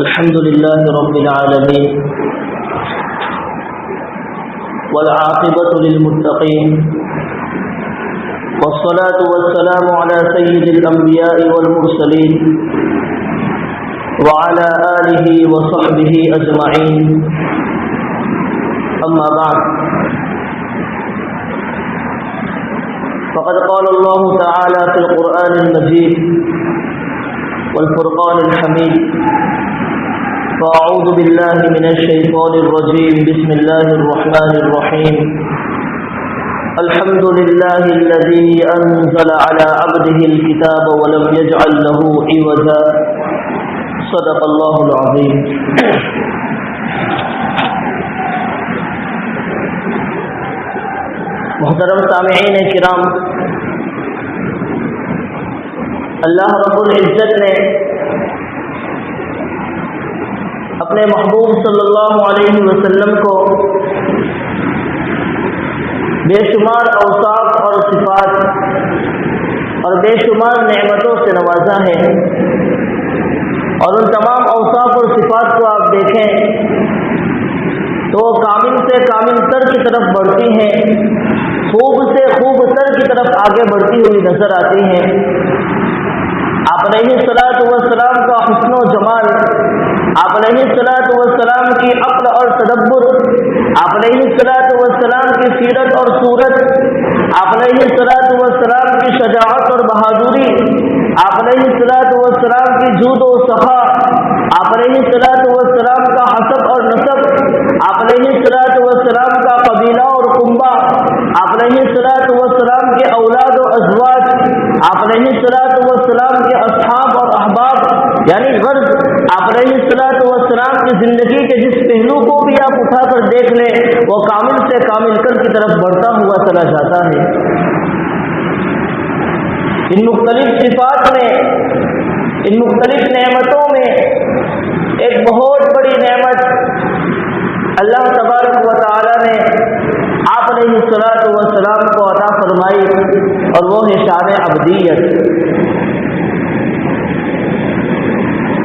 الحمد لله رب العالمين والعاقبة للمتقين والصلاة والسلام على سيد الأنبياء والمرسلين وعلى آله وصحبه أجمعين أما بعد فقد قال الله تعالى في القرآن المجيد والفرقان الحميد فأعوذ بالله من الشيطان الرجيم بسم الله الرحمن الرحيم الحمد لله الذي أنزل على عبده الكتاب ولم يجعل له عوجا صدق الله العظيم. محترم سامعین کرام، اللہ رب العزت نے اپنے محبوب صلی اللہ علیہ وسلم کو بے شمار اوصاف اور صفات اور بے شمار نعمتوں سے نوازا ہے، اور ان تمام اوصاف اور صفات کو آپ دیکھیں تو کامل سے کامل تر کی طرف بڑھتی ہیں، خوب سے خوب تر کی طرف آگے بڑھتی ہوئی نظر آتی ہیں۔ آپ علیہ الصلاۃ والسلام کا حسن و جمال، آپ علیہ الصلاۃ والسلام کی عقل اور تدبر، آپ علیہ الصلاۃ والسلام کی سیرت اور صورت، آپ علیہ الصلاۃ والسلام کی شجاعت اور بہادری، آپ علیہ الصلاۃ والسلام کی جود و سخا، آپ علیہ الصلاۃ والسلام کا حسب اور نسب، آپ علیہ الصلاۃ والسلام کا قبیلہ اور کنبہ، آپ علیہ الصلاۃ والسلام کے اولاد و ازواج، آپ علیہ الصلاۃ والسلام کے اصحاب اور احباب، یعنی غرض آپ علیہ الصلاۃ والسلام کی زندگی کے جس پہلو کو بھی آپ اٹھا کر دیکھ لیں وہ کامل سے کامل کر کی طرف بڑھتا ہوا چلا جاتا ہے۔ ان مختلف صفات میں، ان مختلف نعمتوں میں ایک بہت بڑی نعمت اللہ تبارک و تعالی نے آپ علیہ الصلاۃ والسلام کو عطا فرمائی، اور وہ ہے شان عبدیت۔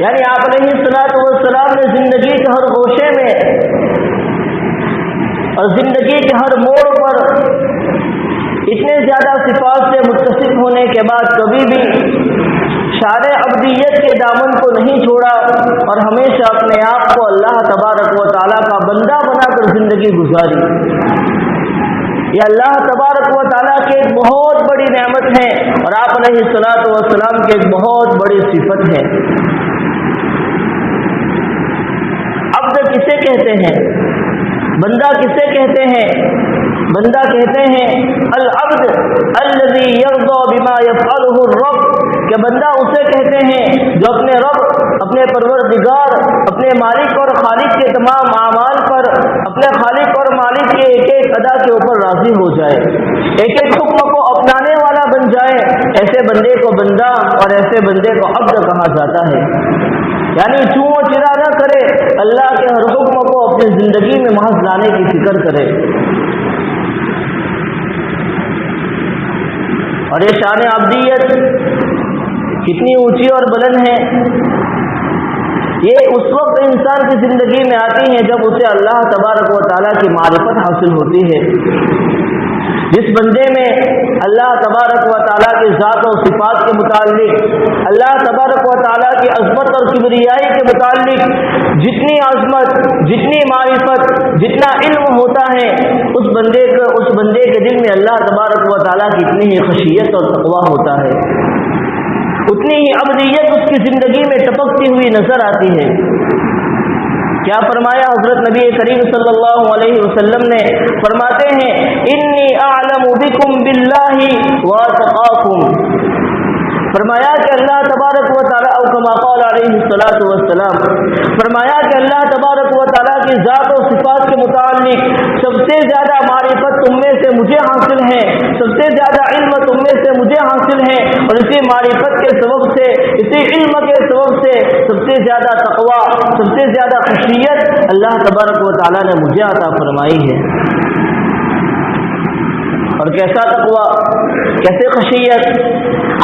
یعنی آپ علیہ الصلاۃ والسلام نے زندگی کے ہر گوشے میں اور زندگی کے ہر موڑ پر اتنے زیادہ صفات سے متصف ہونے کے بعد کبھی بھی شان عبدیت کے دامن کو نہیں چھوڑا، اور ہمیشہ اپنے آپ کو اللہ تبارک و تعالیٰ کا بندہ بنا کر زندگی گزاری۔ یہ اللہ تبارک و تعالیٰ کی ایک بہت بڑی نعمت ہے، اور آپ علیہ الصلاۃ والسلام کی ایک بہت بڑی صفت ہے۔ عبد کسے کہتے ہیں؟ بندہ کسے کہتے ہیں؟ بندہ کہتے ہیں العبد الذی یرضی بما یفعلہ الرب، کہ بندہ اسے کہتے ہیں جو اپنے رب، اپنے پروردگار، اپنے مالک اور خالق کے تمام اعمال پر، اپنے خالق اور مالک کے ایک ایک ادا کے اوپر راضی ہو جائے، ایک ایک حکم کو اپنانے والا بن جائے۔ ایسے بندے کو بندہ اور ایسے بندے کو عبد کہا جاتا ہے۔ یعنی چوں و چرا نہ کرے، اللہ کے ہر حکم کو اپنی زندگی میں محض لانے کی فکر کرے۔ اور یہ شان عبدیت کتنی اونچی اور بلند ہے، یہ اس وقت انسان کی زندگی میں آتی ہے جب اسے اللہ تبارک و تعالیٰ کی معرفت حاصل ہوتی ہے۔ جس بندے میں اللہ تبارک و تعالیٰ کی ذات و صفات کے متعلق، اللہ تبارک و تعالیٰ کی عظمت اور کبریائی کے متعلق جتنی عظمت، جتنی معرفت، جتنا علم ہوتا ہے، اس بندے کے دل میں اللہ تبارک و تعالیٰ کی اتنی ہی خشیت اور تقویٰ ہوتا ہے، اتنی ہی عبدیت اس کی زندگی میں ٹپکتی ہوئی نظر آتی ہے۔ کیا فرمایا حضرت نبی کریم صلی اللہ علیہ وسلم نے؟ فرماتے ہیں انی اعلم بکم باللہ واتقاکم، فرمایا کہ اللہ تبارک و تعالیٰ، او کما قال علیہ الصلاۃ والسلام، فرمایا کہ اللہ تبارک و تعالیٰ کی ذات و صفات کے متعلق سب سے زیادہ معرفت تم میں سے مجھے حاصل ہے، سب سے زیادہ علم تم میں سے مجھے حاصل ہے، اور اسی معرفت کے سبب سے، اسی علم کے سبب سے سب سے زیادہ تقویٰ، سب سے زیادہ خشیت اللہ تبارک و تعالیٰ نے مجھے عطا فرمائی ہے۔ اور کیسا تقویٰ، کیسے خشیت؟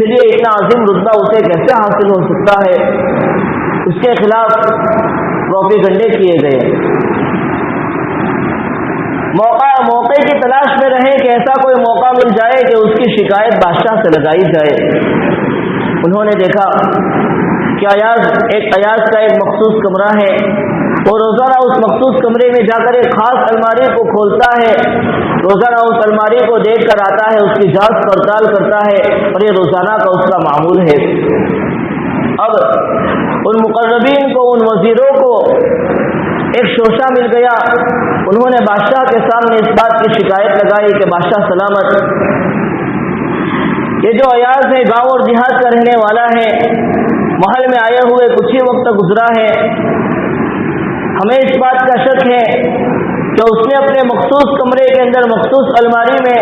اس لیے اتنا عظیم رتبہ اسے کیسے حاصل ہو سکتا ہے؟ اس کے خلاف پروپیگنڈے کیے گئے۔ موقع کی تلاش میں رہیں کہ ایسا کوئی موقع مل جائے کہ اس کی شکایت بادشاہ سے لگائی جائے۔ انہوں نے دیکھا کہ ایاز کا ایک مخصوص کمرہ ہے، وہ روزانہ اس مخصوص کمرے میں جا کر ایک خاص الماری کو کھولتا ہے، روزانہ اس الماری کو دیکھ کر آتا ہے، اس کی جانچ پڑتال کرتا ہے، اور یہ روزانہ کا اس کا معمول ہے۔ اب ان مقربین کو، ان وزیروں کو ایک شوشہ مل گیا۔ انہوں نے بادشاہ کے سامنے اس بات کی شکایت لگائی کہ بادشاہ سلامت، یہ جو ایاز ہے گاؤں اور دیہات کا رہنے والا ہے، محل میں آئے ہوئے کچھ ہی وقت گزرا ہے، ہمیں اس بات کا شک ہے کہ اس نے اپنے مخصوص کمرے کے اندر مخصوص الماری میں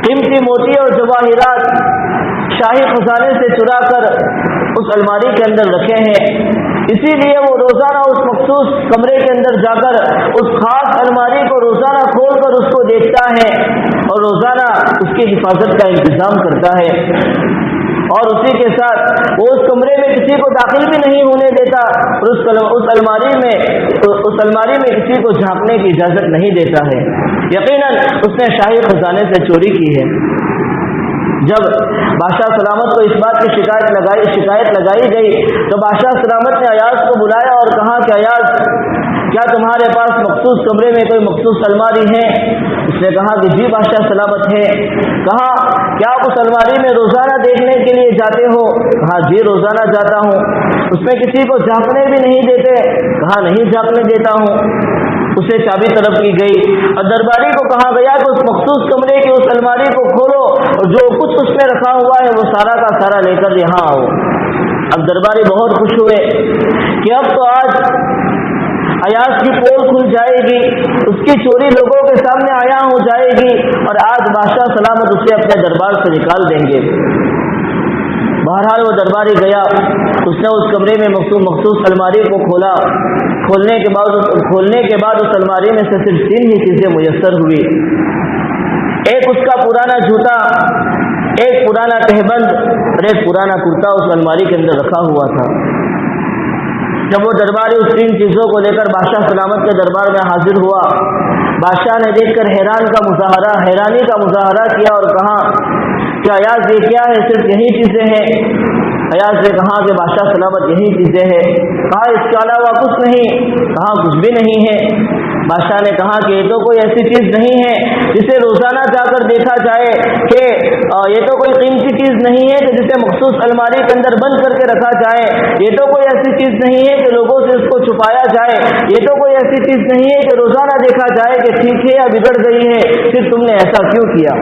قیمتی موتی اور جواہرات شاہی خزانے سے چرا کر اس الماری کے اندر رکھے ہیں۔ اسی لیے وہ روزانہ اس مخصوص کمرے کے اندر جا کر اس خاص الماری کو روزانہ کھول کر اس کو دیکھتا ہے اور روزانہ اس کی حفاظت کا انتظام کرتا ہے، اور اسی کے ساتھ وہ اس کمرے میں کسی کو داخل بھی نہیں ہونے دیتا، اور اس الماری میں کسی کو جھانکنے کی اجازت نہیں دیتا ہے۔ یقیناً اس نے شاہی خزانے سے چوری کی ہے۔ جب بادشاہ سلامت کو اس بات کی شکایت لگائی گئی تو بادشاہ سلامت نے ایاز کو بلایا اور کہا کہ ایاز، کیا تمہارے پاس مخصوص کمرے میں کوئی مخصوص الماری ہے؟ اس نے کہا کہ جی بادشاہ سلامت ہے۔ کہا کیا آپ اس الماری میں روزانہ دیکھنے کے لیے جاتے ہو؟ کہا جی روزانہ جاتا ہوں۔ اس میں کسی کو جھانکنے بھی نہیں دیتے؟ کہا نہیں جھانکنے دیتا ہوں۔ اسے چابی طلب کی گئی اور درباری کو کہا گیا کہ اس مخصوص کمرے کی اس الماری کو کھولو اور جو کچھ اس میں رکھا ہوا ہے وہ سارا کا سارا لے کر یہاں آؤ۔ اب درباری بہت خوش ہوئے کہ اب تو آج ایاز کی پول کھل جائے گی، اس کی چوری لوگوں کے سامنے عیاں ہو جائے گی، اور آج بادشاہ سلامت اسے اپنے دربار سے نکال دیں گے۔ بہرحال وہ درباری گیا، اس نے اس کمرے میں مخصوص الماری کو کھولا۔ کھولنے کے بعد اس الماری میں سے صرف 3 ہی چیزیں میسر ہوئی۔ ایک اس کا پرانا جوتا، ایک پرانا تہبند اور ایک پرانا کرتا اس الماری کے اندر رکھا ہوا تھا۔ جب وہ درباری اس 3 چیزوں کو لے کر بادشاہ سلامت کے دربار میں حاضر ہوا، بادشاہ نے دیکھ کر حیرانی کا مظاہرہ کیا اور کہا کہ ایاز یہ کیا ہے؟ صرف یہی چیزیں ہیں؟ ایاز نے کہا کہ بادشاہ سلامت یہی چیزیں ہیں۔ کہا اس کے علاوہ کچھ نہیں؟ کہا کچھ بھی نہیں ہے۔ بادشاہ نے کہا کہ یہ تو کوئی ایسی چیز نہیں ہے جسے روزانہ جا کر دیکھا جائے، کہ یہ تو کوئی قیمتی چیز نہیں ہے کہ جسے مخصوص الماری کے اندر بند کر کے رکھا جائے، یہ تو کوئی ایسی چیز نہیں ہے کہ لوگوں سے اس کو چھپایا جائے، یہ تو کوئی ایسی چیز نہیں ہے کہ روزانہ دیکھا جائے کہ ٹھیک ہے یا بگڑ گئی ہے، پھر تم نے ایسا کیوں کیا؟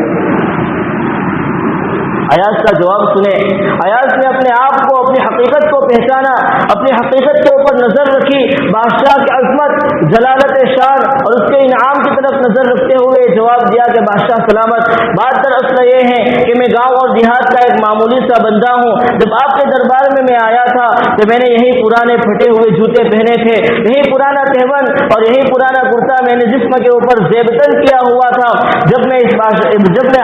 ایاز کا جواب سنیں۔ ایاز نے اپنے آپ کو، اپنی حقیقت کو پہچانا، اپنی حقیقت کے اوپر نظر رکھی، بادشاہ کی عظمت، جلالت شان اور اس کے انعام کی طرف نظر رکھتے ہوئے جواب دیا کہ بادشاہ سلامت، بات دراصل یہ ہے کہ میں گاؤں اور دیہات کا ایک معمولی سا بندہ ہوں۔ جب آپ کے دربار میں آیا تھا تو میں نے یہی پرانے پھٹے ہوئے جوتے پہنے تھے، یہی پرانا تہبند اور یہی پرانا کرتا میں نے جسم کے اوپر زیبتن کیا ہوا تھا۔ جب میں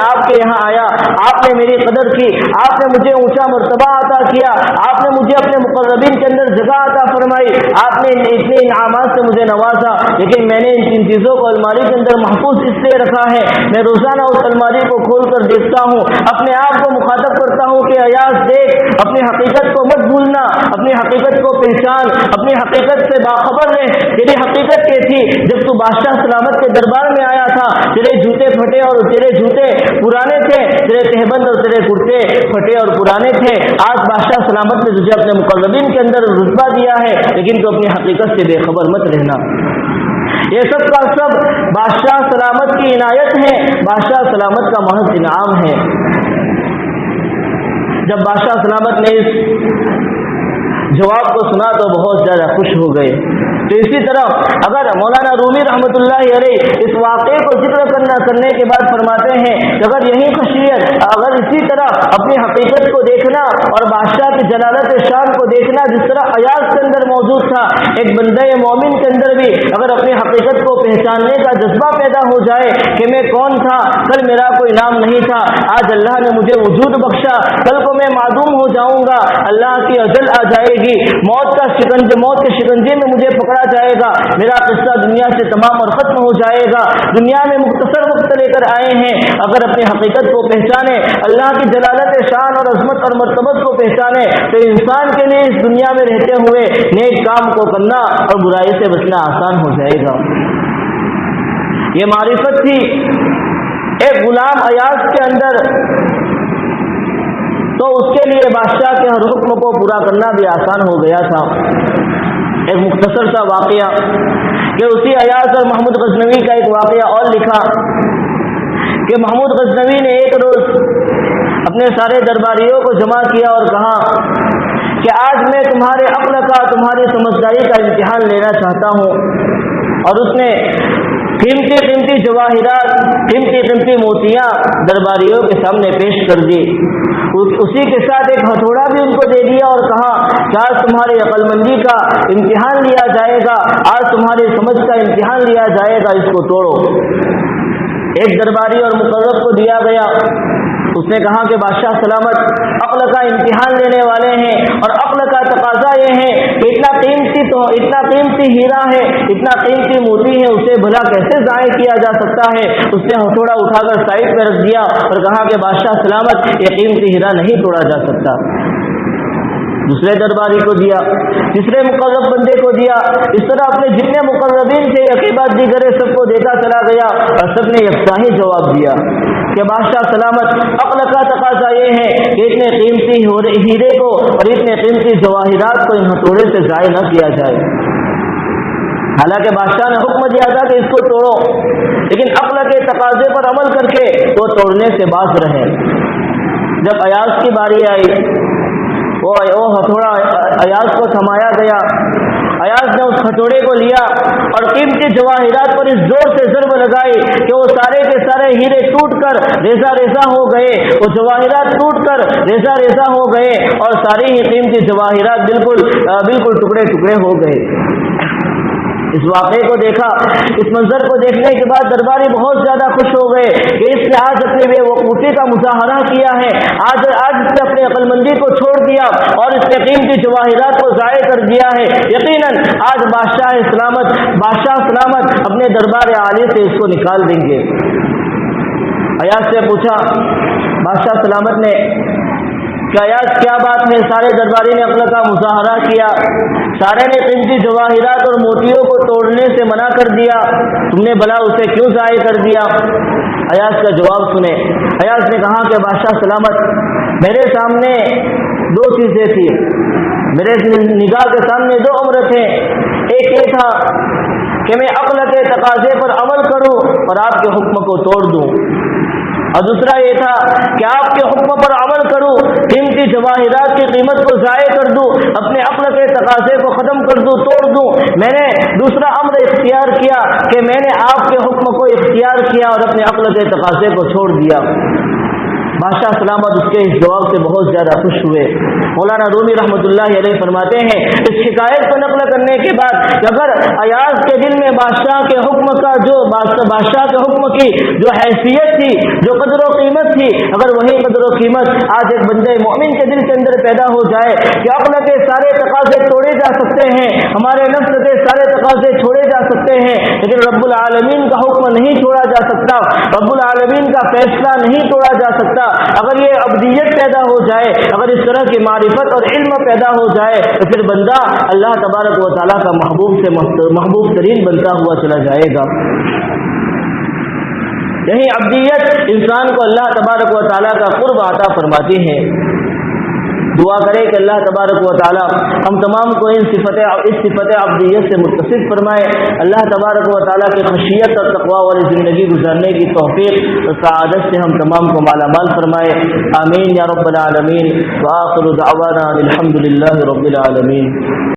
آپ کے یہاں آیا، آپ نے میری قدر کی، آپ نے مجھے اونچا مرتبہ عطا کیا، آپ نے مجھے اپنے مقربین کے اندر جگہ عطا فرمائی، آپ نے اتنے انعامات سے مجھے نوازا، لیکن میں نے ان 3 چیزوں کو الماری کے اندر محفوظ اس لیے رکھا ہے، میں روزانہ اس الماری کو کھول کر دیکھتا ہوں، اپنے آپ کو مخاطب کرتا ہوں کہ ایاز دیکھ، اپنی حقیقت کو مت بھولنا، اپنی حقیقت کو پہچان، اپنی حقیقت سے باخبر رہ۔ تیری حقیقت یہ تھی جب تو بادشاہ سلامت کے دربار میں آیا تھا، تیرے جوتے پھٹے اور تیرے جوتے پرانے تھے، تیرے تہبند اور تیرے کرتے پھٹے اور پرانے تھے۔ آج بادشاہ سلامت نے تجھے اپنے مقربین کے اندر رتبہ دیا ہے، لیکن تو اپنی حقیقت سے بے خبر مت رہنا۔ یہ سب کا سب بادشاہ سلامت کی عنایت ہے، بادشاہ سلامت کا محض انعام ہے۔ جب بادشاہ سلامت نے اس جواب کو سنا تو بہت زیادہ خوش ہو گئے۔ تو اسی طرح اگر مولانا رومی رحمۃ اللہ علیہ اس واقعے کو ذکر کرنے کے بعد فرماتے ہیں کہ اگر اسی اسی طرح اپنی حقیقت کو دیکھنا اور بادشاہ کی جلالت شان کو دیکھنا جس طرح ایاز کے اندر موجود تھا، ایک بندہ مومن کے اندر بھی اگر اپنی حقیقت کو پہچاننے کا جذبہ پیدا ہو جائے کہ میں کون تھا، کل میرا کوئی نام نہیں تھا، آج اللہ نے مجھے وجود بخشا، کل کو میں معدوم ہو جاؤں گا، اللہ کی اجل آ جائے گی، موت کے شکنجے میں مجھے پکڑا جائے گا، میرا قصہ دنیا سے تمام اور ختم ہو جائے گا، دنیا میں مختصر وقت لے کر آئے ہیں۔ اگر اپنی حقیقت کو پہچانے، اللہ کی جلالت شان اور عظمت اور مرتبت کو پہچانے تو انسان کے لیے اس دنیا میں رہتے ہوئے نیک کام کو کرنا اور برائی سے بچنا آسان ہو جائے گا۔ یہ معرفت تھی ایک غلام ایاز کے اندر، تو اس کے لیے بادشاہ کے ہر حکم کو پورا کرنا بھی آسان ہو گیا تھا۔ ایک مختصر سا واقعہ کہ اسی ایاز اور محمود غزنوی کا ایک واقعہ اور لکھا کہ محمود غزنوی نے ایک روز اپنے سارے درباریوں کو جمع کیا اور کہا کہ آج میں تمہارے عقل کا، تمہاری سمجھداری کا امتحان لینا چاہتا ہوں، اور اس نے قیمتی جواہرات، قیمتی موتیاں درباریوں کے سامنے پیش کر دی، اسی کے ساتھ ایک ہتھوڑا بھی ان کو دے دیا اور کہا کہ آج تمہاری عقل مندی کا امتحان لیا جائے گا، آج تمہاری سمجھ کا امتحان لیا جائے گا، اس کو توڑو۔ ایک درباری اور مقرب کو دیا گیا، اس نے کہا کہ بادشاہ سلامت، عقل کا امتحان لینے والے ہیں اور عقل کا تقاضا یہ ہے کہ اتنا قیمتی ہیرا ہے، اتنا قیمتی موتی ہے، اسے بھلا کیسے ضائع کیا جا سکتا ہے؟ اس نے ہتھوڑا اٹھا کر سائڈ پہ رکھ دیا اور کہا کہ بادشاہ سلامت، یہ قیمتی ہیرا نہیں توڑا جا سکتا۔ دوسرے درباری کو دیا، تیسرے مقرب بندے کو دیا، اس طرح اپنے جتنے مقربین تھے یکی بعد دیگرے سب کو دیتا چلا گیا، اور سب نے یکساں ہی جواب دیا کہ بادشاہ سلامت، عقل کا تقاضا یہ ہے کہ اتنے قیمتی ہیرے کو اور اتنے قیمتی جواہرات کو ان ہتھوڑے سے ضائع نہ کیا جائے۔ حالانکہ بادشاہ نے حکم دیا تھا کہ اس کو توڑو، لیکن عقل کے تقاضے پر عمل کر کے وہ توڑنے سے باز رہے۔ جب ایاز کی باری آئی، وہ ہتھوڑا ایاز کو تھمایا گیا، ایاز نے اس ہتھوڑے کو لیا اور قیمتی جواہرات پر اس زور سے ضرب لگائی کہ وہ سارے کے سارے ہیرے ٹوٹ کر ریزہ ریزہ ہو گئے، وہ جواہرات ٹوٹ کر ریزہ ریزہ ہو گئے، اور ساری ہی قیمتی جواہرات بالکل ٹکڑے ٹکڑے ہو گئے۔ اس واقعے کو دیکھا، اس منظر کو دیکھنے کے بعد درباری بہت زیادہ خوش ہو گئے کہ اس نے آج اپنی بے وقوفی کا مظاہرہ کیا ہے، آج اس نے اپنی عقل مندی کو چھوڑ دیا اور اس نے قیمتی جواہرات کو ضائع کر دیا ہے۔ یقیناً آج بادشاہ سلامت اپنے دربار عالی سے اس کو نکال دیں گے۔ ایاز سے پوچھا بادشاہ سلامت نے کہ ایاز کیا بات ہے؟ سارے درباری نے عقل کا مظاہرہ کیا، سارے نے قیمتی جواہرات اور موتیوں کو توڑنے سے منع کر دیا، تم نے بھلا اسے کیوں ضائع کر دیا؟ ایاز کا جواب سنے۔ ایاز نے کہا کہ بادشاہ سلامت، میرے سامنے دو چیزیں تھیں، میرے نگاہ کے سامنے دو امر تھے، ایک یہ تھا کہ میں عقل کے تقاضے پر عمل کروں اور آپ کے حکم کو توڑ دوں، اور دوسرا یہ تھا کہ آپ کے حکم پر عمل کروں، قیمتی جواہرات کی قیمت کو ضائع کر دوں، اپنے عقل کے تقاضے کو ختم کر دوں، توڑ دوں۔ میں نے دوسرا امر اختیار کیا کہ میں نے آپ کے حکم کو اختیار کیا اور اپنے عقل کے تقاضے کو چھوڑ دیا۔ بادشاہ سلامت اس کے اس جواب سے بہت زیادہ خوش ہوئے۔ مولانا رومی رحمۃ اللہ علیہ فرماتے ہیں اس شکایت کو نقل کرنے کے بعد کہ اگر ایاز کے دل میں بادشاہ کے حکم کی جو حیثیت تھی، جو قدر و قیمت تھی، اگر وہی قدر و قیمت آج ایک بندے مومن کے دل کے اندر پیدا ہو جائے کہ عقل کے سارے تقاضے توڑے جا سکتے ہیں، ہمارے نفس کے سارے تقاضے چھوڑے جا سکتے ہیں، لیکن رب العالمین کا حکم نہیں چھوڑا جا سکتا، رب العالمین کا فیصلہ نہیں توڑا جا سکتا، اگر یہ ابدیت پیدا ہو جائے، اگر اس طرح کی معرفت اور علم پیدا ہو جائے تو پھر بندہ اللہ تبارک و تعالیٰ کا محبوب سے محبوب ترین بنتا ہوا چلا جائے گا۔ یہی ابدیت انسان کو اللہ تبارک و تعالیٰ کا قرب عطا فرماتی ہے۔ دعا کرے کہ اللہ تبارک و تعالیٰ ہم تمام کو اس صفت عبدیت سے متصف فرمائے، اللہ تبارک و تعالیٰ کی خشیت اور تقوی والی زندگی گزارنے کی توفیق اور سعادت سے ہم تمام کو مالا مال فرمائے، آمین یا رب العالمین۔ وآخر دعوانا الحمد للہ رب العالمین۔